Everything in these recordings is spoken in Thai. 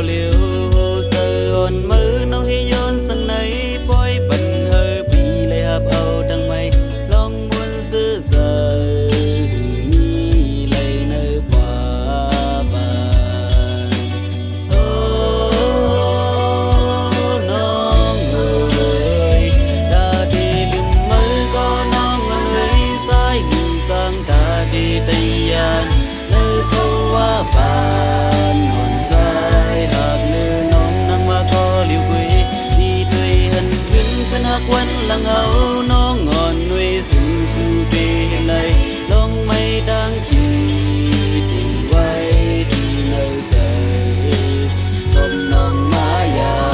có liều sờ ôn mơ nó hi yon sang này bói bận hơ bị lấy hấp âu đằng mây long muốn giữ giờ mi lấy nơi qua bàn nó người đã đi lưng mơ có nó người sai hình sang đã đi tây an nơi câu qua bàn hòn dài hạt nơi nón nắng mà có liều quê đi tươi hân khấn hạc quấn lăng áo nó ngọn nuôi sừng sừng tê này lông mây đang chỉ tình quay đi nơi rời hôm nòng má ya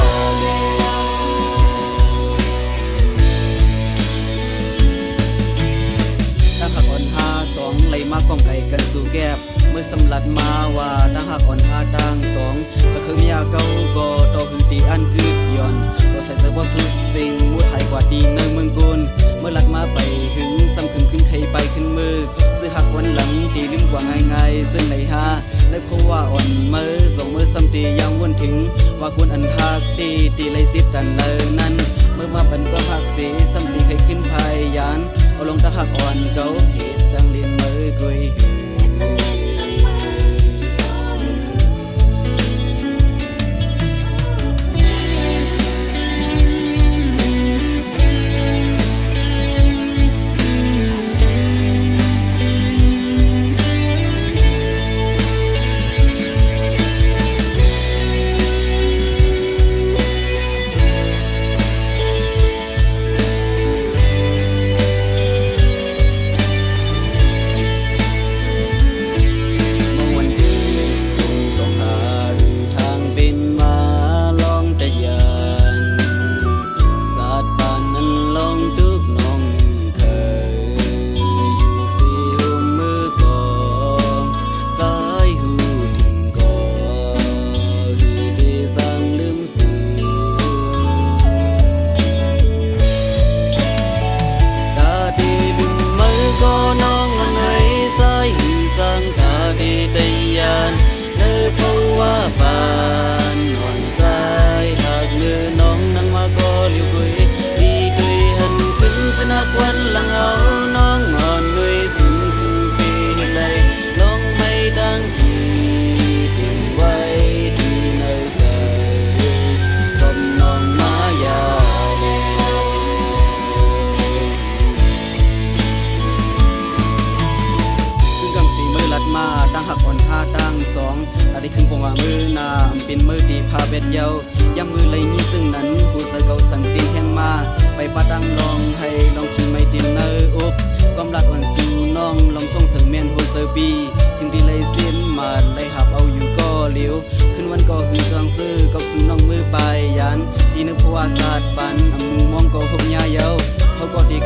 taหักอ่อนหาสองไหลมากป้องไก่กันสู่แก็บเมื่อสำลัดมาว่าถ้าหักอ่อนหาดังสองก็คือมียาเก่าก็ต่อคือตีอันกึดย่อนก็ใส่เสื้อบ่สุดสิ่งมุดไทยกว่าดีในเมืองกุนเมื่อลัดมาไปหึงซ้ำขึ้นขึ้นใครไปขึ้นมือซื้อหักวันหลังตีลืมกว่าง่ายๆซึ่งในหาในเพราะว่าอ่อนมือสองมือซ้ำตียังวนถึงว่ากุนอันหักตีเลยสิกันเลยนั้นเมื่อมาเป็นก็หักสีซ้ำตีใครขึ้นพายยานเอาลงตะหักอ่อนเก่าเหตุดังเรียนมือกุยตั้งหักอ่อนท่าตั้งสองอาได้ขึ้นปงว่ามือนาเป็นมือดีพาเบ็ดเยาย่ำมือเลยมีซึ่งนั้นผู้ใส่เก่าสันติแห่งมาไปปะตั้งลองให้ลองขี่ไม่ติมเนออุบความรักอ่อนสูน้องลองส่งเสริมเมียนโฮเซอร์ปีถึงดีเลยเสียนมาเลยหับเอาอยู่ก็เลี้ยวขึ้นวันก็คือทางซื้อกับสูน้องมือไปยันที่นึกเพราะว่าศาสตร์ปันมุงมองก็หกยาเยาเขาก็ดี